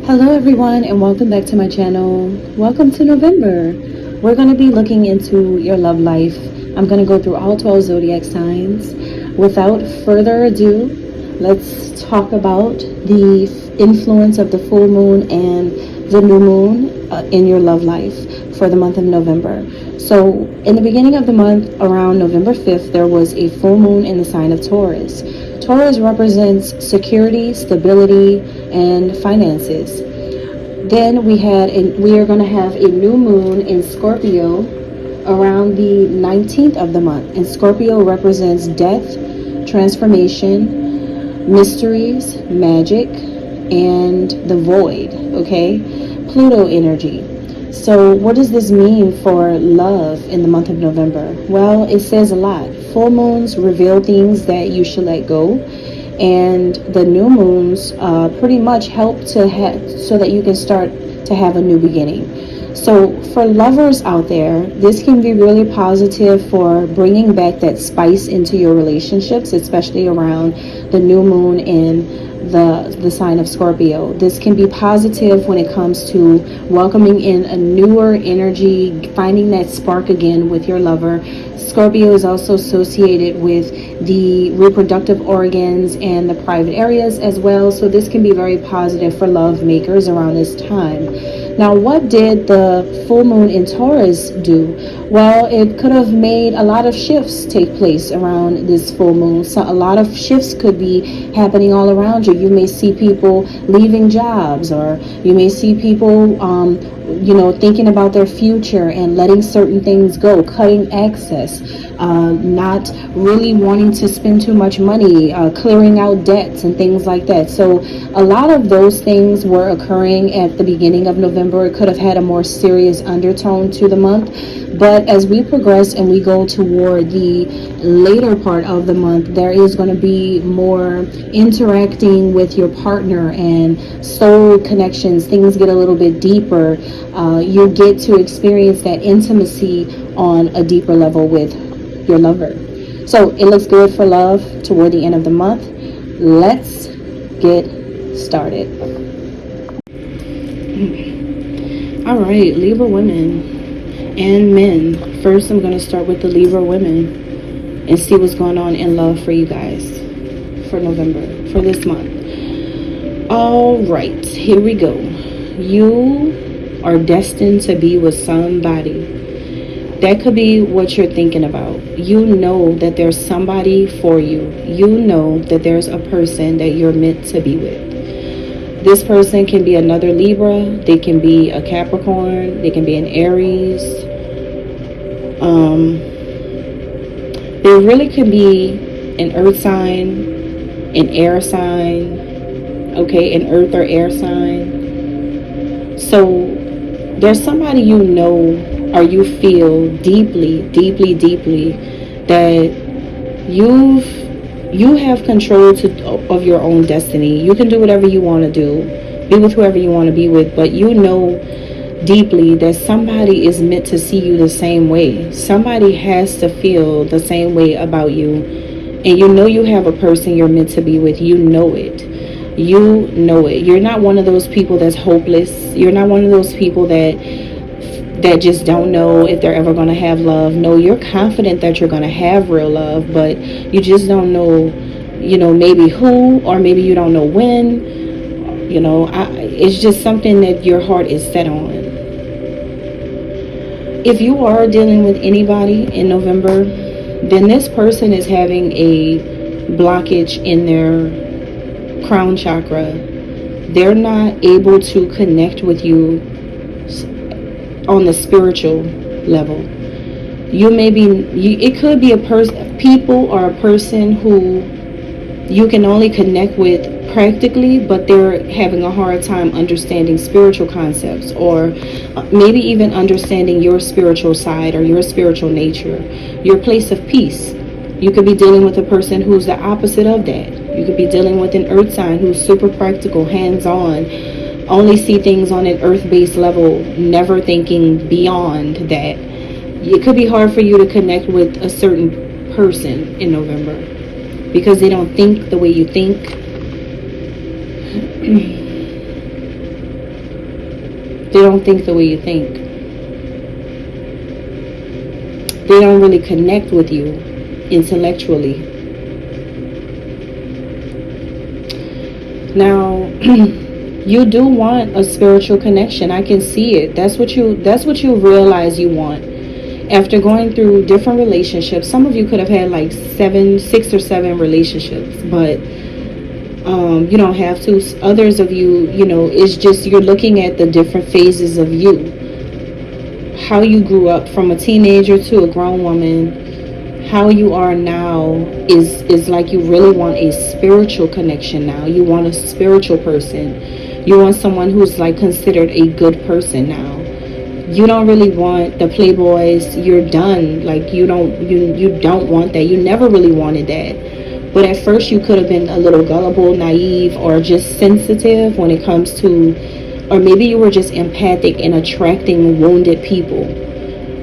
Hello everyone and welcome back to my channel. Welcome to November. We're going to be looking into your love life. I'm going to go through all 12 zodiac signs. Without further ado, let's talk about the influence of the full moon and the new moon in your love life for the month of November. So in the beginning of the month, around November 5th, there was a full moon in the sign of Taurus. Taurus represents security, stability, and finances. Then we are going to have a new moon in Scorpio around the 19th of the month. And Scorpio represents death, transformation, mysteries, magic, and the void, okay? Pluto energy. So what does this mean for love in the month of November? Well, it says a lot. Full moons reveal things that you should let go, and the new moons pretty much help to so that you can start to have a new beginning. So for lovers out there, this can be really positive for bringing back that spice into your relationships, especially around the new moon in the sign of Scorpio. This can be positive when it comes to welcoming in a newer energy, finding that spark again with your lover. Scorpio is also associated with the reproductive organs and the private areas as well. So this can be very positive for love makers around this time. Now, what did the full moon in Taurus do? Well, it could have made a lot of shifts take place around this full moon. So a lot of shifts could be happening all around you. You may see people leaving jobs, or you may see people thinking about their future and letting certain things go, cutting access, not really wanting to spend too much money, clearing out debts and things like that. So a lot of those things were occurring at the beginning of November. It could have had a more serious undertone to the month. But as we progress and we go toward the later part of the month, there is going to be more interacting with your partner and soul connections. Things get a little bit deeper. You get to experience that intimacy on a deeper level with your lover. So it looks good for love toward the end of the month. Let's get started. All right, Libra women and men. First, I'm going to start with the Libra women and see what's going on in love for you guys for November, for this month. All right, here we go. You are destined to be with somebody. That could be what you're thinking about. You know that there's somebody for you. You know that there's a person that you're meant to be with. This person can be another Libra. They can be a Capricorn. They can be an Aries. There really could be an earth sign, an air sign, okay, an earth or air sign. So there's somebody you know or you feel deeply, deeply, deeply that you have control of your own destiny. You can do whatever you want to do, be with whoever you want to be with, but you know deeply that somebody is meant to see you the same way. Somebody has to feel the same way about you, and you know you have a person you're meant to be with. You know it. You know it. You're not one of those people that's hopeless. You're not one of those people that just don't know if they're ever going to have love. No, you're confident that you're going to have real love, but you just don't know, maybe who, or maybe you don't know when. It's just something that your heart is set on. If you are dealing with anybody in November, then this person is having a blockage in their crown chakra. They're not able to connect with you on the spiritual level. It could be people or a person who you can only connect with practically, but they're having a hard time understanding spiritual concepts, or maybe even understanding your spiritual side or your spiritual nature, your place of peace. You could be dealing with a person who's the opposite of that. You could be dealing with an earth sign who's super practical, hands-on, only see things on an earth-based level, never thinking beyond that. It could be hard for you to connect with a certain person in November because they don't think the way you think. they don't think the way you think. They don't really connect with you intellectually. Now, you do want a spiritual connection. I can see it. That's what you realize you want. After going through different relationships, some of you could have had like 6 or 7 relationships, but you don't have to. Others of you, it's just you're looking at the different phases of you. How you grew up from a teenager to a grown woman, how you are now is like you really want a spiritual connection now. You want a spiritual person. You want someone who's like considered a good person now. You don't really want the playboys. You're done. Like you don't want that. You never really wanted that. But at first you could have been a little gullible, naive, or just sensitive when it comes to, or maybe you were just empathic and attracting wounded people.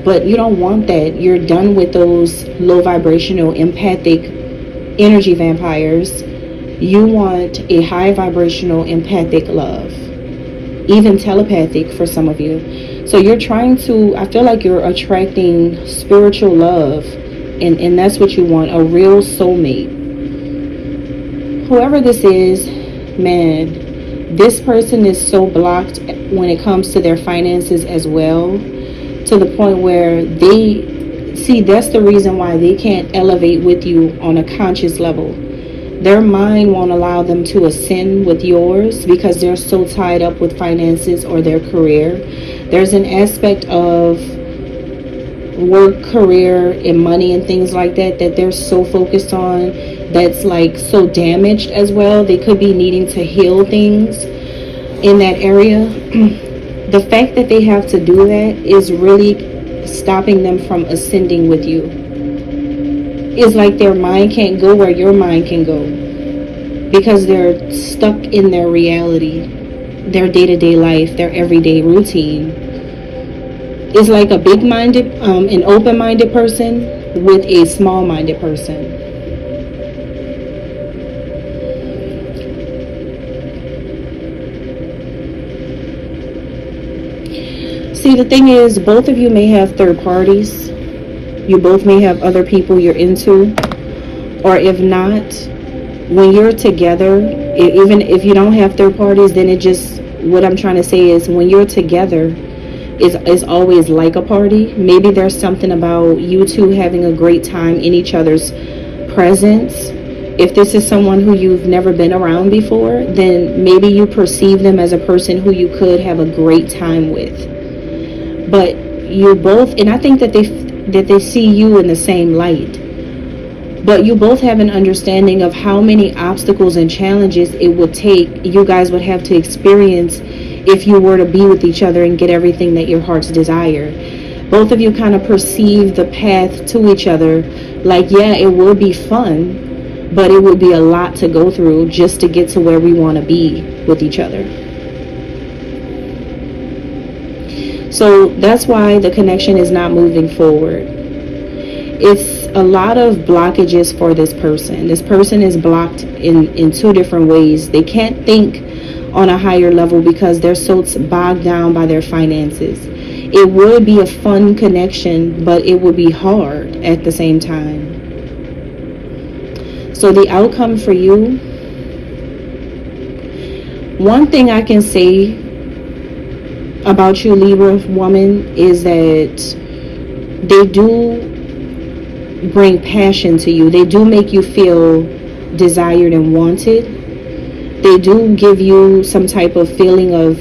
But you don't want that. You're done with those low vibrational, empathic energy vampires. You want a high vibrational, empathic love. Even telepathic for some of you. So you're trying to, I feel like you're attracting spiritual love. And that's what you want, a real soulmate. Whoever this is, man, this person is so blocked when it comes to their finances as well, to the point where that's the reason why they can't elevate with you on a conscious level. Their mind won't allow them to ascend with yours because they're so tied up with finances or their career. There's an aspect of work, career, and money and things like that they're so focused on, that's like so damaged as well. They could be needing to heal things in that area. The fact that they have to do that is really stopping them from ascending with you. It's like their mind can't go where your mind can go because they're stuck in their reality, their day-to-day life, their everyday routine. It's like a big-minded, an open-minded person with a small-minded person. See, the thing is, both of you may have third parties. You both may have other people you're into. Or if not, when you're together, even if you don't have third parties, then what I'm trying to say is when you're together, it's always like a party. Maybe there's something about you two having a great time in each other's presence. If this is someone who you've never been around before, then maybe you perceive them as a person who you could have a great time with. But you both, and I think that they see you in the same light. But you both have an understanding of how many obstacles and challenges it would take, you guys would have to experience if you were to be with each other and get everything that your hearts desire. Both of you kind of perceive the path to each other like, yeah, it would be fun, but it would be a lot to go through just to get to where we want to be with each other. So that's why the connection is not moving forward. It's a lot of blockages for this person. This person is blocked in 2 different ways. They can't think on a higher level because they're so bogged down by their finances. It would be a fun connection, but it would be hard at the same time. So the outcome for you, one thing I can say about you, Libra woman, is that they do bring passion to you. They do make you feel desired and wanted. They do give you some type of feeling of,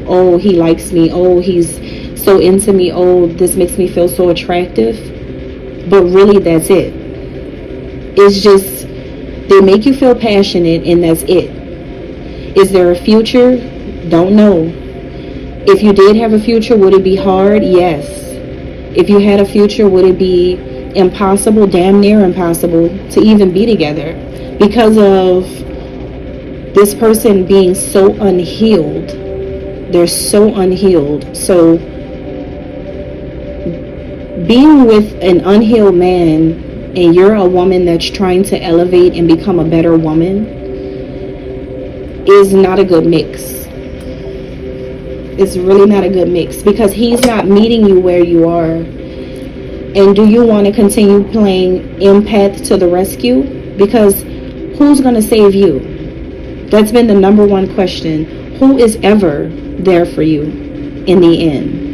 oh, he likes me. Oh, he's so into me. Oh, this makes me feel so attractive. But really, that's it. It's just, they make you feel passionate and that's it. Is there a future? Don't know. If you did have a future, would it be hard? Yes. If you had a future, would it be impossible, damn near impossible, to even be together? Because of this person being so unhealed. They're so unhealed. So being with an unhealed man and you're a woman that's trying to elevate and become a better woman is not a good mix. It's really not a good mix, because he's not meeting you where you are. And do you want to continue playing empath to the rescue? Because who's going to save you? That's been the number one question. Who is ever there for you in the end?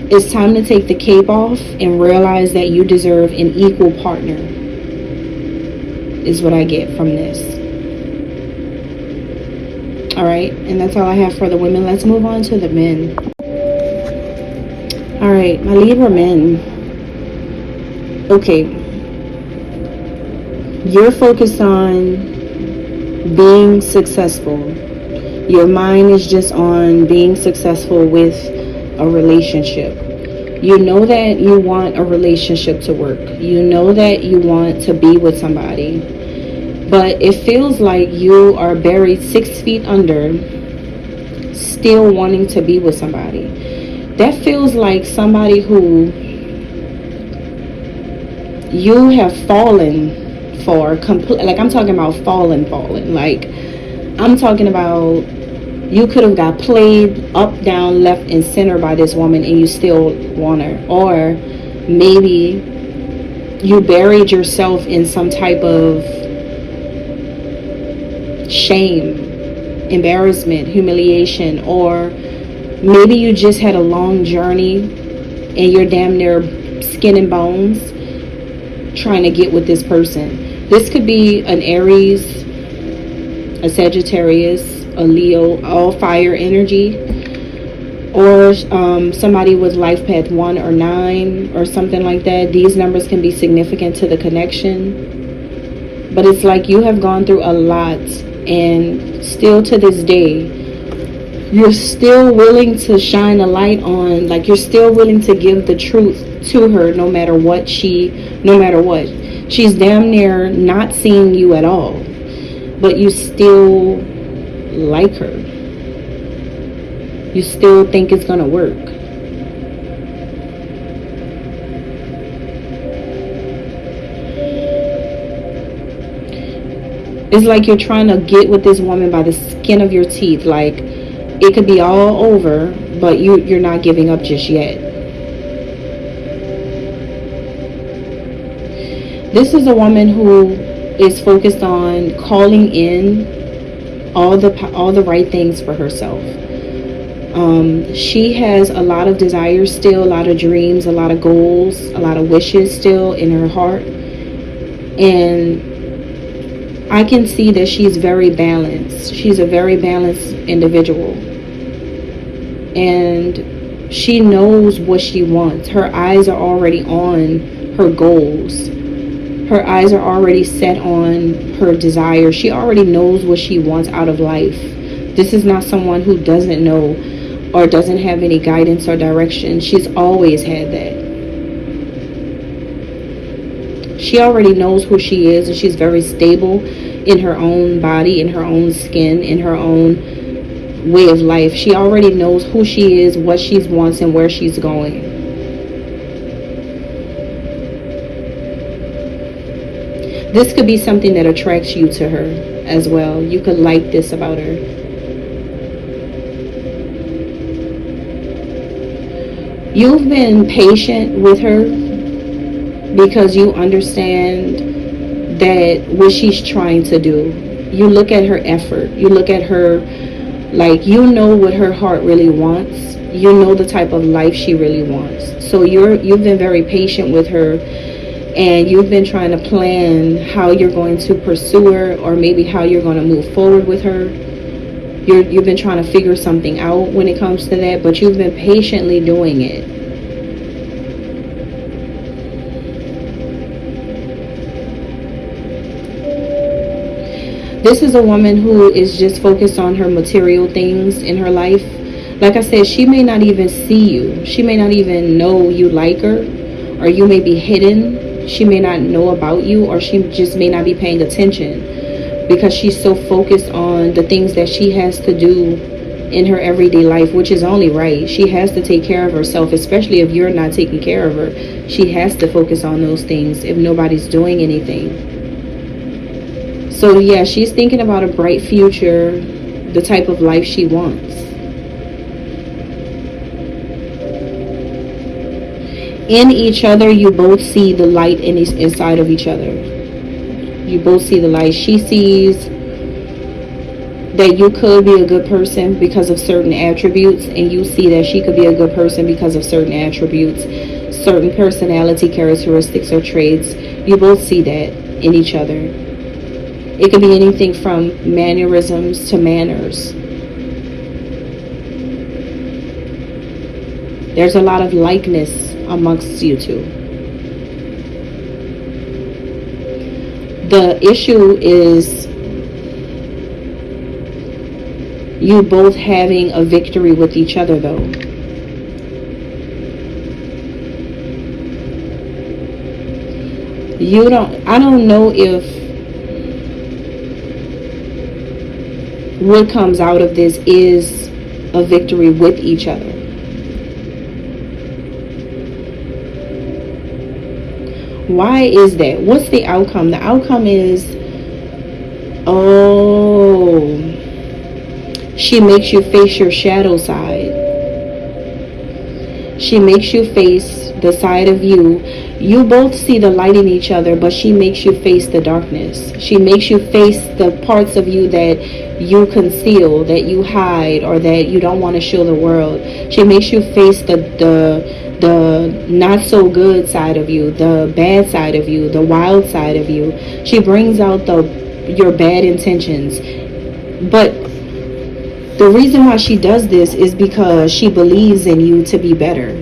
It's time to take the cape off and realize that you deserve an equal partner, is what I get from this. All right, and that's all I have for the women. Let's move on to the men. All right, my Libra men. Okay, you're focused on being successful. Your mind is just on being successful with a relationship. You know that you want a relationship to work. You know that you want to be with somebody. But it feels like you are buried 6 feet under, still wanting to be with somebody. That feels like somebody who you have fallen for. Like, I'm talking about fallen. Like, I'm talking about you could have got played up, down, left, and center by this woman, and you still want her. Or maybe you buried yourself in some type of shame, embarrassment, humiliation, or maybe you just had a long journey and you're damn near skin and bones trying to get with this person. This could be an Aries, a Sagittarius, a Leo, all fire energy, or somebody with life path 1 or 9 or something like that. These numbers can be significant to the connection, but it's like you have gone through a lot, and still to this day you're still willing to shine a light on, like, you're still willing to give the truth to her no matter what. She's damn near not seeing you at all, but you still like her. You still think it's gonna work. It's like you're trying to get with this woman by the skin of your teeth. Like, it could be all over, but you're not giving up just yet. This is a woman who is focused on calling in all the right things for herself. She has a lot of desires still, a lot of dreams, a lot of goals, a lot of wishes still in her heart. And I can see that she's very balanced. She's a very balanced individual. And she knows what she wants. Her eyes are already on her goals. Her eyes are already set on her desires. She already knows what she wants out of life. This is not someone who doesn't know or doesn't have any guidance or direction. She's always had that. She already knows who she is, and she's very stable in her own body, in her own skin, in her own way of life. She already knows who she is, what she wants, and where she's going. This could be something that attracts you to her as well. You could like this about her. You've been patient with her because you understand that what she's trying to do. You look at her effort. You look at her, like, you know what her heart really wants. You know the type of life she really wants. So you've been very patient with her, and you've been trying to plan how you're going to pursue her, or maybe how you're going to move forward with her. You've been trying to figure something out when it comes to that, but you've been patiently doing it. This is a woman who is just focused on her material things in her life. Like I said, she may not even see you. She may not even know you like her, or you may be hidden. She may not know about you, or she just may not be paying attention because she's so focused on the things that she has to do in her everyday life, which is only right. She has to take care of herself, especially if you're not taking care of her. She has to focus on those things if nobody's doing anything. So yeah, she's thinking about a bright future, the type of life she wants. In each other, you both see the light inside of each other. You both see the light. She sees that you could be a good person because of certain attributes, and you see that she could be a good person because of certain attributes, certain personality characteristics or traits. You both see that in each other. It could be anything from mannerisms to manners. There's a lot of likeness amongst you two. The issue is you both having a victory with each other, though. I don't know if what comes out of this is a victory with each other. Why is that? What's the outcome? The outcome is, oh, she makes you face your shadow side. She makes you face the side of you. You both see the light in each other, but she makes you face the darkness. She makes you face the parts of you that you conceal, that you hide, or that you don't want to show the world. She makes you face the not so good side of you, the bad side of you, the wild side of you. She brings out your bad intentions. But the reason why she does this is because she believes in you to be better.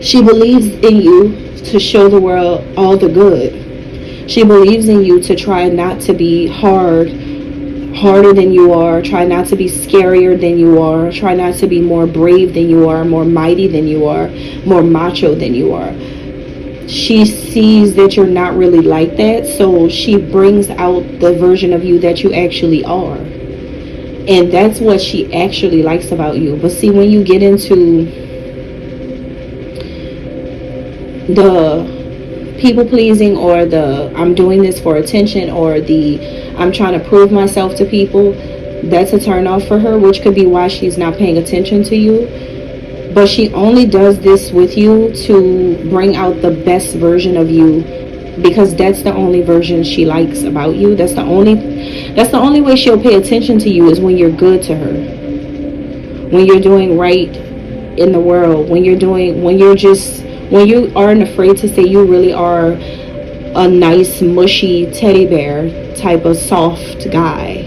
She believes in you to show the world all the good. She believes in you to try not to be harder than you are, try not to be scarier than you are, try not to be more brave than you are, more mighty than you are, more macho than you are. She sees that you're not really like that, so she brings out the version of you that you actually are. And that's what she actually likes about you. But see, when you get into the people pleasing, or the I'm doing this for attention, or the I'm trying to prove myself to people, that's a turn off for her, which could be why she's not paying attention to you. But she only does this with you to bring out the best version of you, because that's the only version she likes about you. That's the only way she'll pay attention to you, is when you're good to her, when you're doing right in the world, when you aren't afraid to say you really are a nice, mushy teddy bear type of soft guy.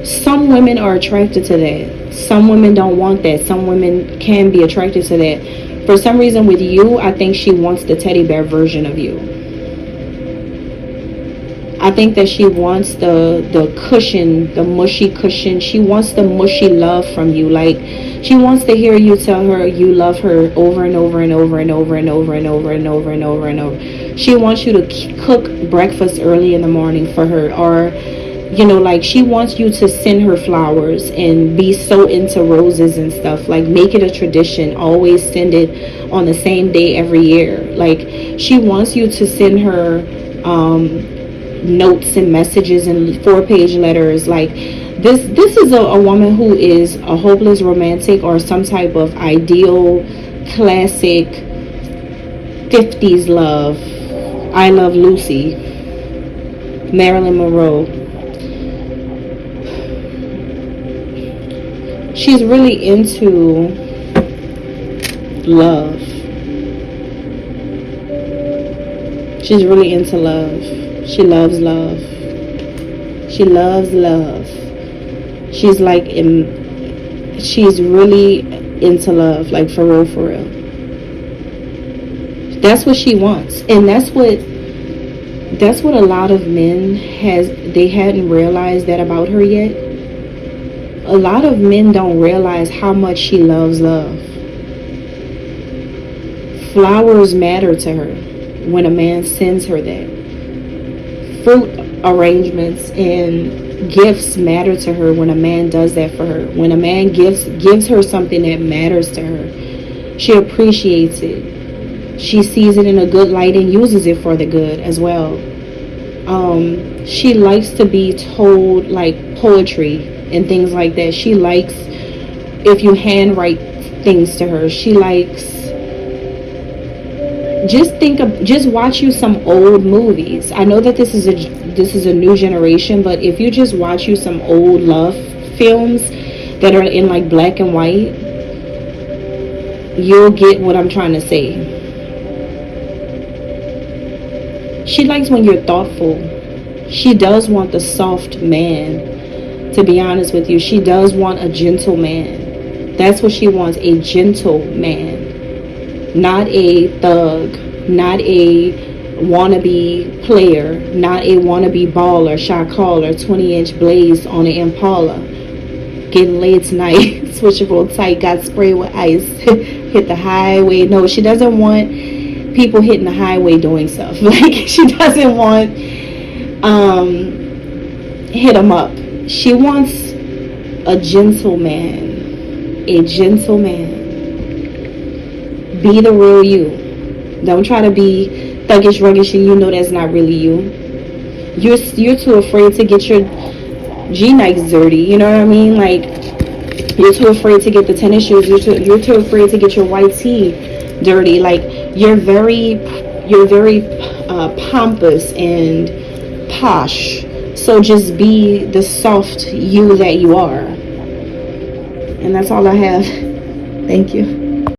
Some women are attracted to that. Some women don't want that. Some women can be attracted to that. For some reason with you, I think she wants the teddy bear version of you. I think that she wants the cushion, the mushy cushion. She wants the mushy love from you. Like, she wants to hear you tell her you love her over and over and over and over and over and over and over and over and over. She wants you to cook breakfast early in the morning for her, or like, she wants you to send her flowers and be so into roses and stuff. Like, make it a tradition. Always send it on the same day every year. Like, she wants you to send her notes and messages and 4-page letters. Like, this is a woman who is a hopeless romantic, or some type of ideal classic 50s love. I Love Lucy, Marilyn Monroe. She's really into love. She's really into love. She loves love. She loves love. She's like she's really into love, like, for real, for real. That's what she wants. And that's what a lot of men they hadn't realized that about her yet. A lot of men don't realize how much she loves love. Flowers matter to her when a man sends her that. Fruit arrangements and gifts matter to her when a man does that for her. When a man gives her something that matters to her, she appreciates it. She sees it in a good light and uses it for the good as well. She likes to be told like poetry and things like that. She likes if you handwrite things to her. She likes, just watch you some old movies. I know that this is a new generation, but if you just watch you some old love films that are in like black and white, you'll get what I'm trying to say. She likes when you're thoughtful. She does want the soft man, to be honest with you. She does want a gentle man. That's what she wants, a gentle man. Not a thug, not a wannabe player, not a wannabe baller, shot caller, 20-inch blaze on an Impala. Getting laid tonight, switchable tight, got sprayed with ice, hit the highway. No, she doesn't want people hitting the highway doing stuff. Like, she doesn't want hit 'em up. She wants a gentleman. A gentleman. Be the real you. Don't try to be thuggish, ruggish, and you know that's not really you. You're too afraid to get your G-Nikes dirty. You know what I mean? Like, you're too afraid to get the tennis shoes. You're too afraid to get your white tee dirty. Like, you're very pompous and posh. So just be the soft you that you are. And that's all I have. Thank you.